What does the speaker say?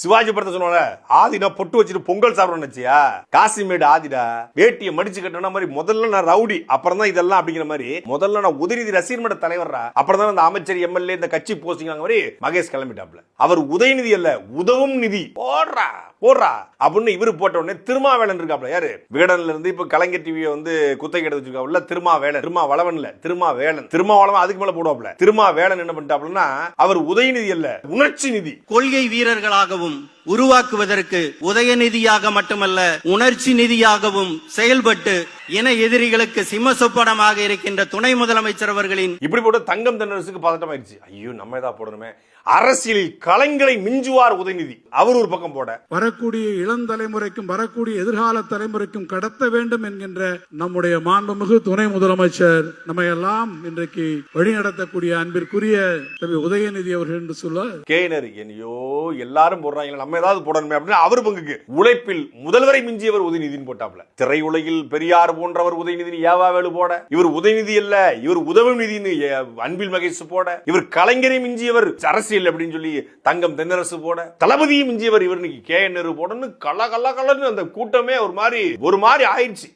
சிவாஜி படத்தை சொன்ன ஆதினா பொட்டு வச்சுட்டு பொங்கல் சாப்பிடணும் நினைச்சியா? காசிமேடு ஆதிடா வேட்டியை மடிச்சு கட்டின மாதிரி முதல்ல நான் ரவுடி, அப்புறம் தான் இதெல்லாம் அப்படிங்கிற மாதிரி முதல்ல நான் உதயநிதி ரசிகர் மன்ற தலைவர்ரா, அப்புறம் தான் அந்த அமைச்சர் எம்எல்ஏ இந்த கட்சி போஸ்டிங் மாதிரி மகேஷ் கிளம்பிட்டாப்ல. அவர் உதயநிதி அல்ல உதவும் நிதி போடுறா போடுறா அப்படின்னு இவரு போட்ட உடனே திருமாவேலன் இருக்காப்ல. யாரு? விகடன்ல இருந்து இப்ப கலைஞர் டிவியை வந்து குத்தகை எடுத்து வச்சிருக்காப்ல. திருமாவேலன், திருமாவளவன் இல்ல திருமாவேலன். திருமாவளவன் அதுக்கு மேல போடுவாப்ல. திருமாவேலன் என்ன பண்ணிட்டாப்லன்னா அவர் உதயநிதி அல்ல உணர்ச்சி நிதி. கொள்கை வீரர்களாகவும் உருவாக்குவதற்கு உதயநிதியாக மட்டுமல்ல உணர்ச்சி நிதியாகவும் செயல்பட்டு இன எதிரிகளுக்கு சிம்மசொப்பனமாக இருக்கின்ற துணை முதலமைச்சர் அவர்களின் இப்படி போட்டு தங்கம் தென்னரசுக்கு பதட்டமாயிருச்சு. ஐயோ நம்ம ஏதா போடணுமே, அரசியலில் கலைஞரை மிஞ்சுவார் உதயநிதி. அவர் ஒரு பக்கம் போட வரக்கூடிய இளம் தலைமுறைக்கும் வரக்கூடிய எதிர்கால தலைமுறைக்கும் கடத்த வேண்டும் என்கின்ற நம்முடைய மாண்புமிகு துணை முதலமைச்சர் நம்ம எல்லாம் இன்றைக்கு வழிநடத்தக்கூடிய அன்பிற்குரிய உதயநிதி அவர்கள் என்று சொல்ல கேனர் என்னையோ எல்லாரும் போடுறாங்க, நம்ம ஏதாவது போடணுமே அப்படின்னு அவர் பங்குக்கு உழைப்பில் முதல்வரை மிஞ்சியவர் உதயநிதினு போட்டாப்ல. திரையுலகில் பெரியார் போன்றவர் உதயநிதி ஏவாவேலு போட, இவர் உதயநிதி அல்ல இவர் உதவும் நிதினு அன்பில் மகேஷ் போட, இவர் கலைஞரை மிஞ்சியவர் அரசியல் அப்படின்னு சொல்லி தங்கம் தென்னரசு போட, தளபதியை மிஞ்சியவர் இவர் கே என் நேரு போடன்னு கல கல கலன்னு அந்த கூட்டமே ஒரு மாதிரி ஆயிடுச்சு.